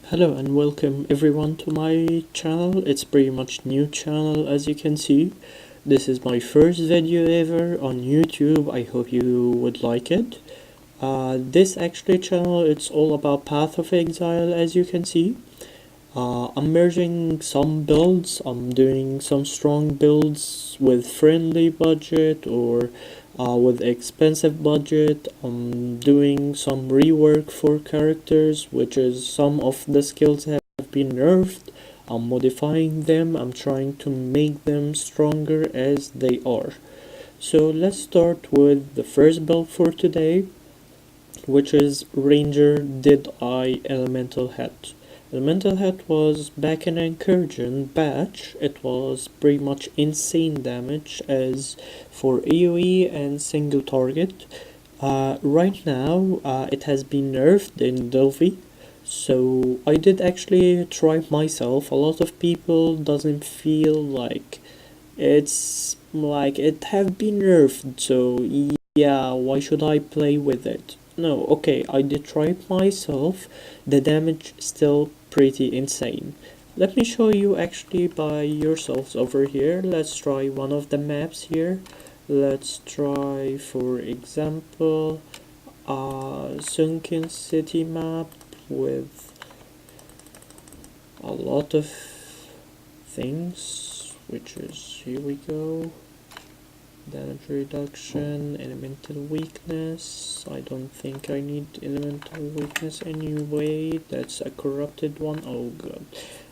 Hello and welcome everyone to my channel. It's pretty much new channel as you can see. This is my first video ever on YouTube. I hope you would like it. This actually channel, it's all about Path of Exile as you can see. I'm merging some builds. I'm doing some strong builds with friendly budget or with expensive budget. I'm doing some rework for characters, which is some of the skills have been nerfed. I'm modifying them. I'm trying to make them stronger as they are. So let's start with the first build for today, which is Ranger Deadeye Elemental Hit. Elemental Hit was back in Incursion batch. It was pretty much insane damage as for AoE and single target. Right now, it has been nerfed in Delphi, so I did actually try myself. A lot of people doesn't feel like it have been nerfed, so yeah, why should I play with it? No, okay, I did try it myself. The damage still pretty insane. Let me show you actually by yourselves over here. Let's try one of the maps here. Let's try, for example, Sunken City map with a lot of things, which is, here we go. Damage reduction, elemental weakness. I don't think I need elemental weakness anyway. That's a corrupted one. Oh god.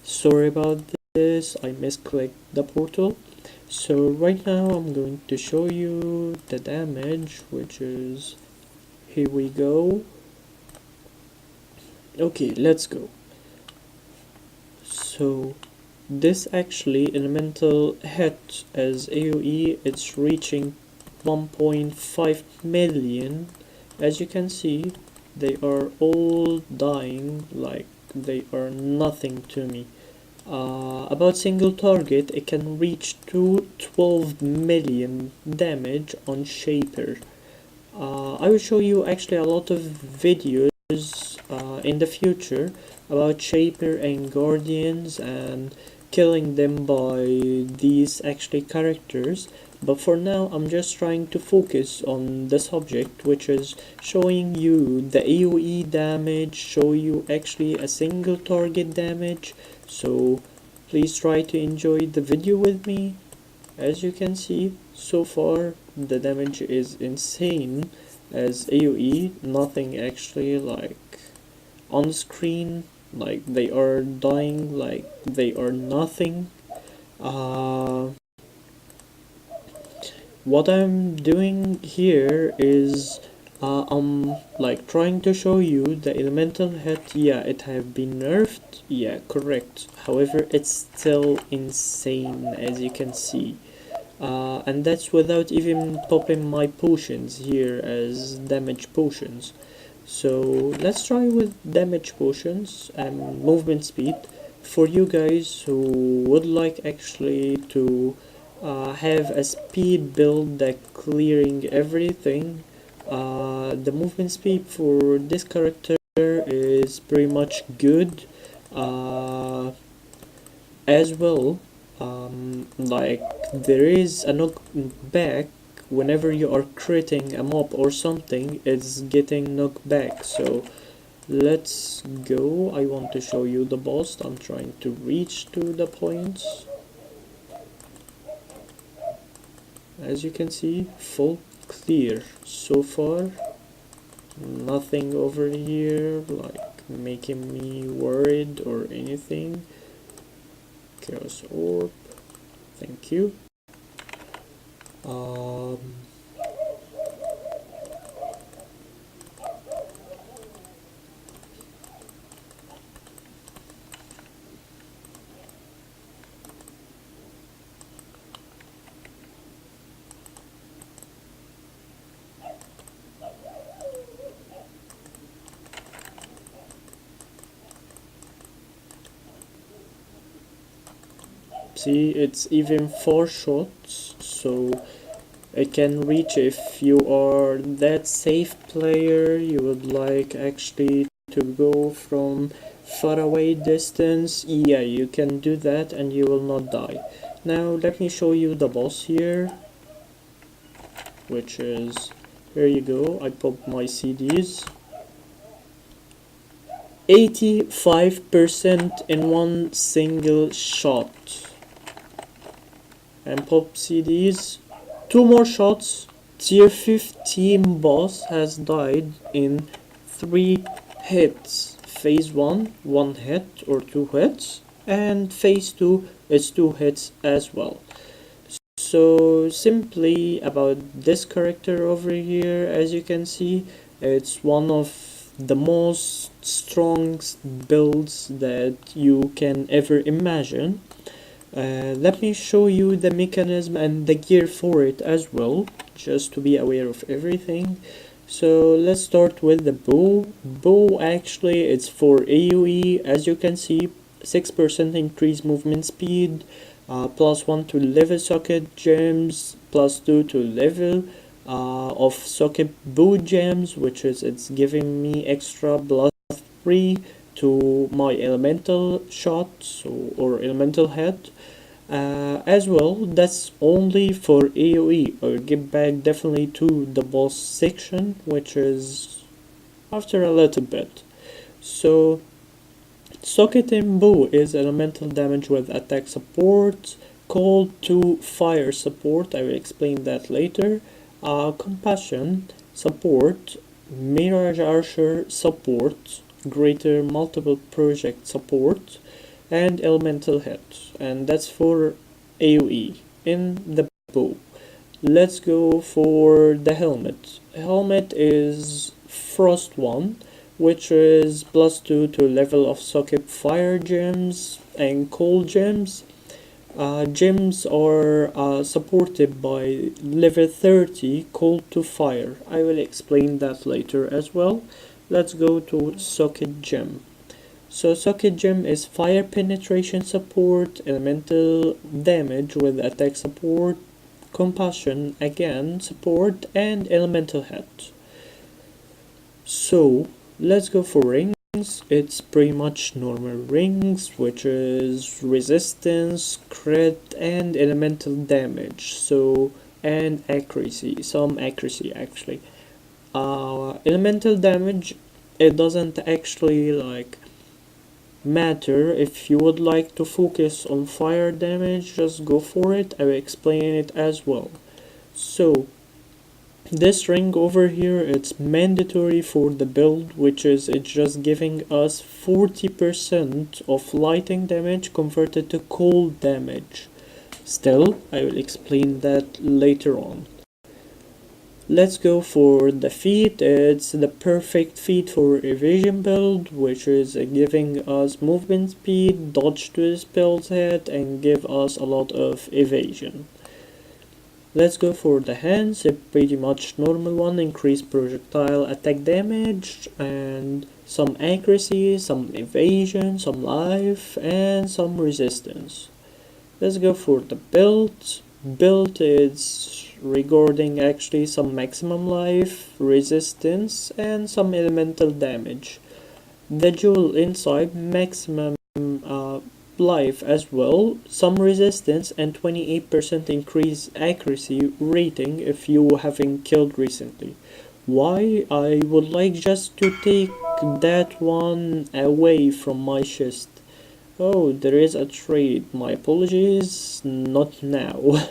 Sorry about this. I misclicked the portal. So right now I'm going to show you the damage, which is, here we go. Okay, let's go. So this actually elemental hit as AoE, it's reaching 1.5 million. As you can see, they are all dying like they are nothing to me. About single target, it can reach to 12 million damage on Shaper. I will show you actually a lot of videos in the future about Shaper and Guardians and killing them by these actually characters, but for now I'm just trying to focus on the subject, which is showing you the AoE damage, show you actually a single target damage. So please try to enjoy the video with me. As you can see, so far the damage is insane as AoE, nothing actually like on screen, like they are dying like they are nothing. uh, what I'm doing here is I'm like trying to show you the elemental hit. Yeah, it have been nerfed, yeah, correct, however it's still insane as you can see. And that's without even popping my potions here as damage potions. So let's try with damage potions and movement speed. For you guys who would like actually to have a speed build that clearing everything, the movement speed for this character is pretty much good. As well, like there is a knockback whenever you are critting a mob or something, it's getting knocked back. So let's go. I want to show you the boss. I'm trying to reach to the points. As you can see, full clear so far. Nothing over here like making me worried or anything. Chaos orb, thank you. um, See, it's even 4 shots, so it can reach if you are that safe player, you would like actually to go from far away distance, yeah, you can do that and you will not die. Now let me show you the boss here, which is, here you go, I pop my CDs. 85% in one single shot. And pop CDs. 2 more shots. Tier 15 boss has died in 3 hits. Phase 1, 1 hit or 2 hits. And phase 2 is 2 hits as well. So simply about this character over here, as you can see, it's one of the most strongest builds that you can ever imagine. Let me show you the mechanism and the gear for it as well, just to be aware of everything. So let's start with the bow. Bow actually it's for AoE, as you can see, 6% increase movement speed, +1 to level socket gems, +2 to level of socket bow gems, which is it's giving me extra +3 to my elemental shot or elemental head. As well, that's only for AoE. I'll get back definitely to the boss section, which is after a little bit. So socket and bow is elemental damage with attack support, cold to fire support, I will explain that later, compassion support, mirage archer support, greater multiple project support, and elemental hit, and that's for AoE in the bow. Let's go for the helmet. Helmet is frost 1, which is +2 to level of socket fire gems and cold gems. Gems are supported by level 30 cold to fire. I will explain that later as well. Let's go to socket gem. So socket gem is fire penetration support, elemental damage with attack support, compassion again support, and elemental hit. So let's go for rings. It's pretty much normal rings, which is resistance, crit, and elemental damage. So and accuracy, some accuracy actually. Elemental damage, it doesn't actually like matter. If you would like to focus on fire damage, just go for it. I will explain it as well. So this ring over here, it's mandatory for the build, which is it's just giving us 40% of lighting damage converted to cold damage. Still, I will explain that later on. Let's go for the feat. It's the perfect feat for evasion build, which is giving us movement speed, dodge to the spell's hit, and give us a lot of evasion. Let's go for the hands. A pretty much normal one, increase projectile attack damage and some accuracy, some evasion, some life, and some resistance. Let's go for the build. Build is regarding actually some maximum life, resistance, and some elemental damage. The jewel inside, maximum life as well, some resistance, and 28% increase accuracy rating if you haven't killed recently. Why? I would like just to take that one away from my chest. Oh, there is a trade. My apologies, not now.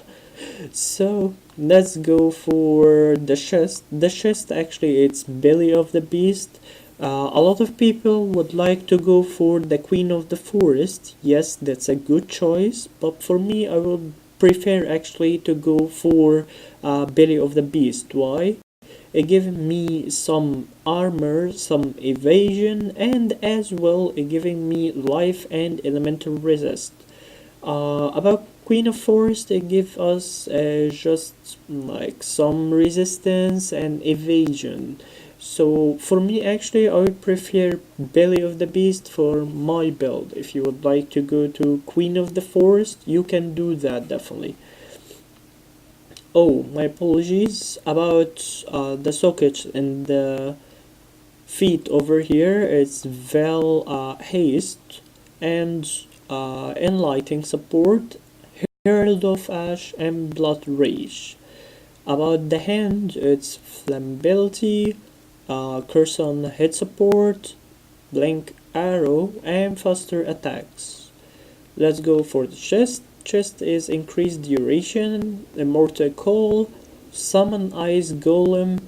So let's go for the chest. The chest actually it's belly of the beast. A lot of people would like to go for the queen of the forest. Yes, that's a good choice, but for me I would prefer actually to go for belly of the beast. Why? It gives me some armor, some evasion, and as well it giving me life and elemental resist. About Queen of Forest, it gives us just like some resistance and evasion. So for me actually I would prefer Belly of the Beast for my build. If you would like to go to Queen of the Forest, you can do that definitely. Oh, my apologies about the sockets and the feat over here is Vel Haste and Enlightening Support, Herald of Ash, and Blood Rage. About the hand, it's Flammability, Curse on Hit Support, Blink Arrow, and faster attacks. Let's go for the chest. Chest is increased duration, Immortal Call, Summon Ice Golem,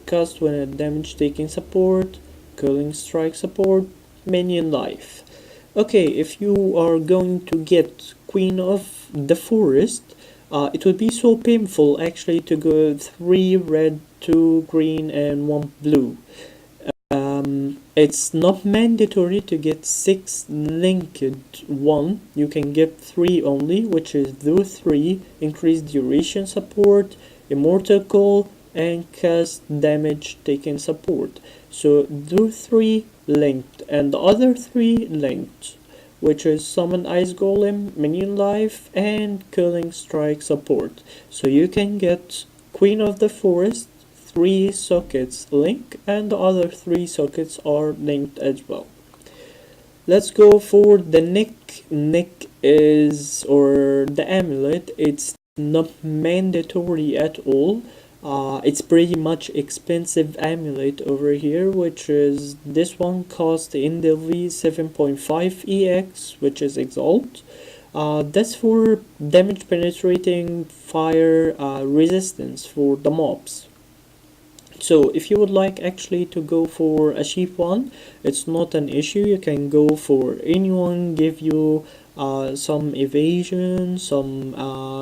cast when a damage taking support, Killing Strike support, Minion Life. Okay, if you are going to get Queen of the Forest, it would be so painful actually to go 3 red, 2 green, and 1 blue. It's not mandatory to get 6 linked 1, you can get 3 only, which is do 3, increased duration support, Immortal Call, and cast damage taken support. So do 3 linked and the other 3 linked, which is Summon Ice Golem, Minion Life, and Killing Strike support. So you can get Queen of the Forest, 3 sockets link, and the other 3 sockets are linked as well. Let's go for the neck. Neck is, or the amulet, it's not mandatory at all. It's pretty much expensive amulet over here, which is this one cost in the V 7.5 EX, which is Exile. That's for damage penetrating fire resistance for the mobs. So if you would like actually to go for a cheap one, it's not an issue. You can go for anyone, give you some evasion, some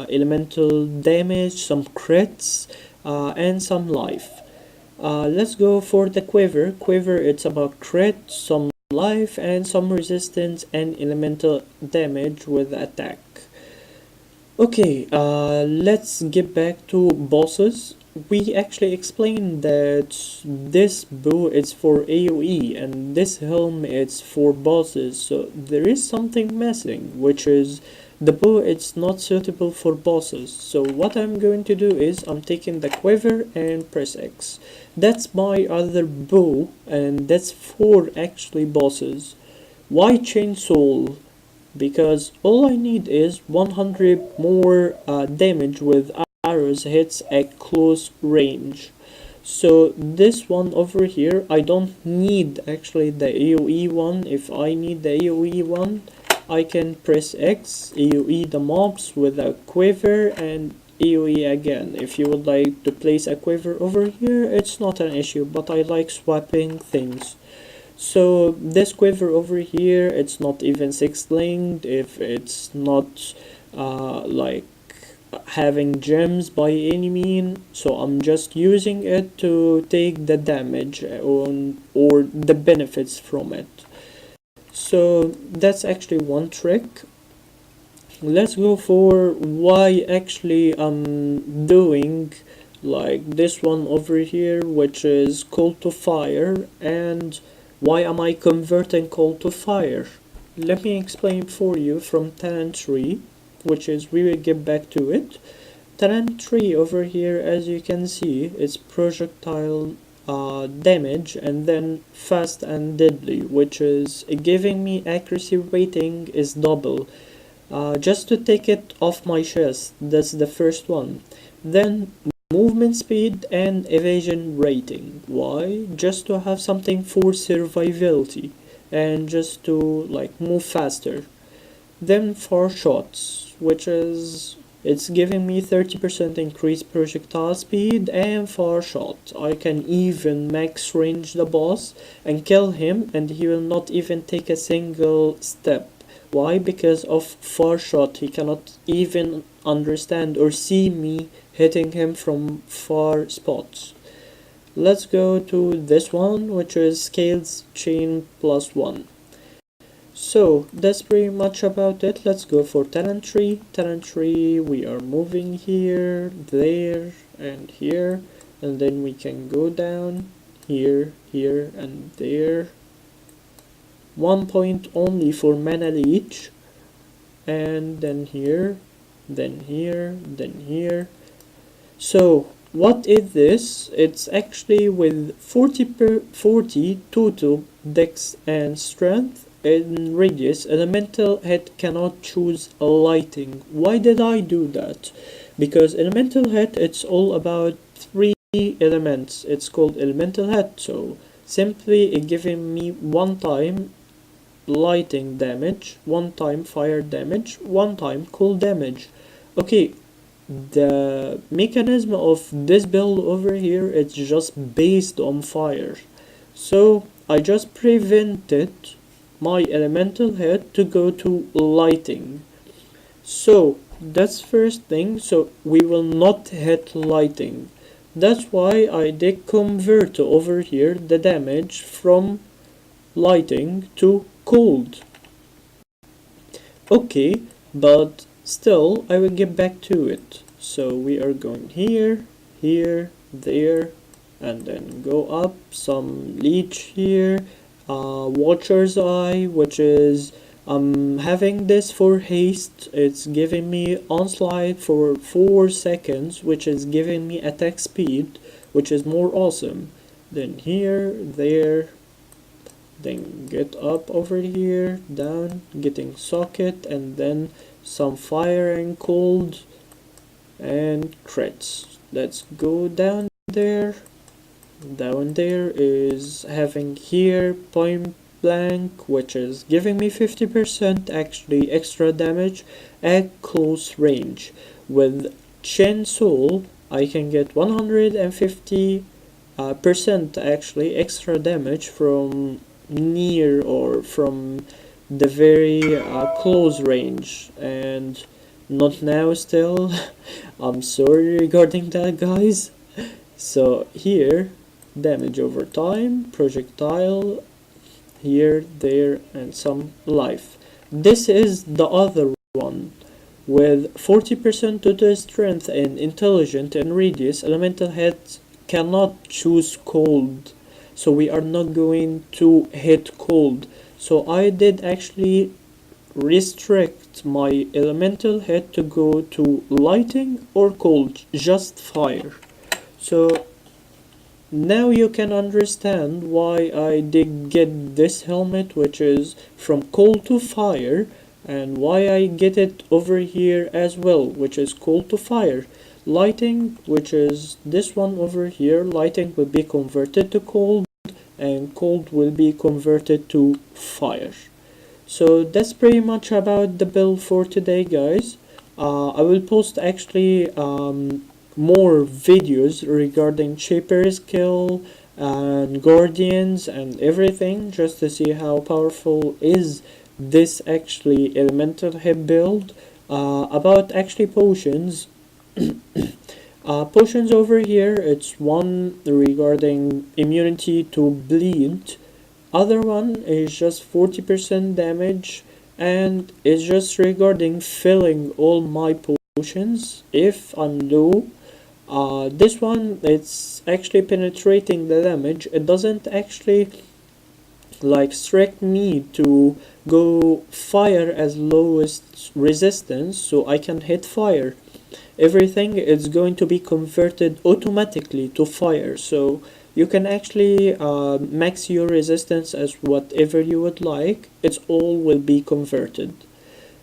elemental damage, some crits, and some life. Let's go for the quiver. Quiver, it's about crit, some life, and some resistance and elemental damage with attack. Okay, let's get back to bosses. We actually explained that this bow is for AoE and this helm is for bosses, so there is something missing, which is the bow it's not suitable for bosses. So what I'm going to do is I'm taking the quiver and press X. That's my other bow and that's for actually bosses. Why chainsaw? Because all I need is 100 more damage with arrows hits at close range. So this one over here, I don't need actually the AoE one. If I need the AoE one, I can press X, AoE the mobs with a quiver, and AoE again. If you would like to place a quiver over here, it's not an issue, but I like swapping things. So this quiver over here, it's not even 6 linked, if it's not like having gems by any mean, so I'm just using it to take the damage on or the benefits from it. So that's actually one trick. Let's go for why actually I'm doing like this one over here, which is Call to Fire, and why am I converting Call to Fire? Let me explain for you from Talent Tree, which is, we will get back to it. Talent Tree over here, as you can see, is projectile damage and then fast and deadly, which is giving me accuracy rating is double. Just to take it off my chest, that's the first one. Then movement speed and evasion rating. Why? Just to have something for survivability and just to like move faster. Then far shots, which is, it's giving me 30% increased projectile speed and far shot. I can even max range the boss and kill him and he will not even take a single step. Why? Because of far shot. He cannot even understand or see me hitting him from far spots. Let's go to this one, which is Scales Chain +1. So that's pretty much about it. Let's go for Talent Tree. Talent Tree, we are moving here, there, and here, and then we can go down here, here, and there. 1 point only for mana leech, and then here, then here, then here. So what is this? It's actually with 40 total dex and strength in radius. Elemental Hit cannot choose lighting. Why did I do that? Because Elemental Hit, it's all about 3 elements. It's called Elemental Hit, so simply it giving me 1 time lighting damage, 1 time fire damage, 1 time cold damage. Okay, the mechanism of this build over here, it's just based on fire. So I just prevented my elemental hit to go to lighting. So that's first thing, so we will not hit lighting. That's why I did convert over here the damage from lighting to cold. Okay, but still I will get back to it. So we are going here, here, there, and then go up, some leech here, Watcher's Eye, which is having this for haste. It's giving me onslaught for 4 seconds, which is giving me attack speed, which is more awesome. Then here, there, then get up over here, down, getting socket, and then some fire and cold and crits. Let's go down there. Down there is having here point blank, which is giving me 50% actually extra damage at close range. With Chain Soul I can get 150% actually extra damage from near or from the very close range, and not now still. I'm sorry regarding that, guys. So here, damage over time, projectile, here, there, and some life. This is the other one with 40% total strength and intelligent and radius. Elemental Hit cannot choose cold, so we are not going to hit cold. So I did actually restrict my elemental hit to go to lighting or cold, just fire. So now you can understand why I did get this helmet, which is from cold to fire, and why I get it over here as well, which is cold to fire. Lighting, which is this one over here, lighting will be converted to cold, and cold will be converted to fire. So that's pretty much about the build for today, guys. I will post actually more videos regarding Shaper skill and Guardians and everything, just to see how powerful is this actually elemental hit build. About actually potions. Potions over here, it's one regarding immunity to bleed, other one is just 40% damage, and it's just regarding filling all my potions if I'm low. This one, it's actually penetrating the damage. It doesn't actually like strict me to go fire as lowest resistance, so I can hit fire. Everything is going to be converted automatically to fire, so you can actually max your resistance as whatever you would like. It's all will be converted.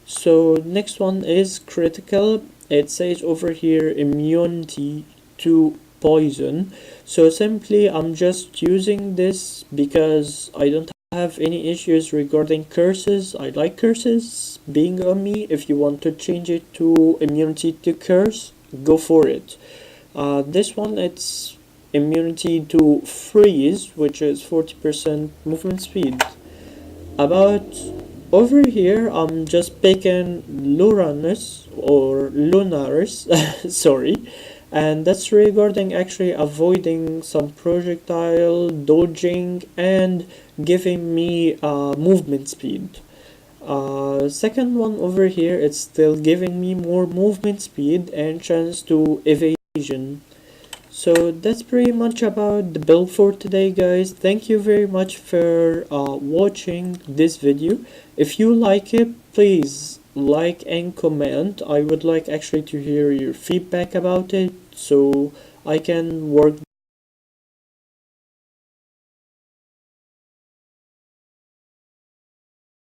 So next one is critical. It says over here immunity to poison. So simply I'm just using this because I don't have any issues regarding curses. I like curses being on me. If you want to change it to immunity to curse, go for it. This one, it's immunity to freeze, which is 40% movement speed. About over here, I'm just picking Luranus or Lunaris, sorry, and that's regarding actually avoiding some projectile, dodging, and giving me movement speed. Second one over here, it's still giving me more movement speed and chance to evasion. So that's pretty much about the build for today, guys. Thank you very much for watching this video. If you like it, please like and comment. I would like actually to hear your feedback about it, so I can work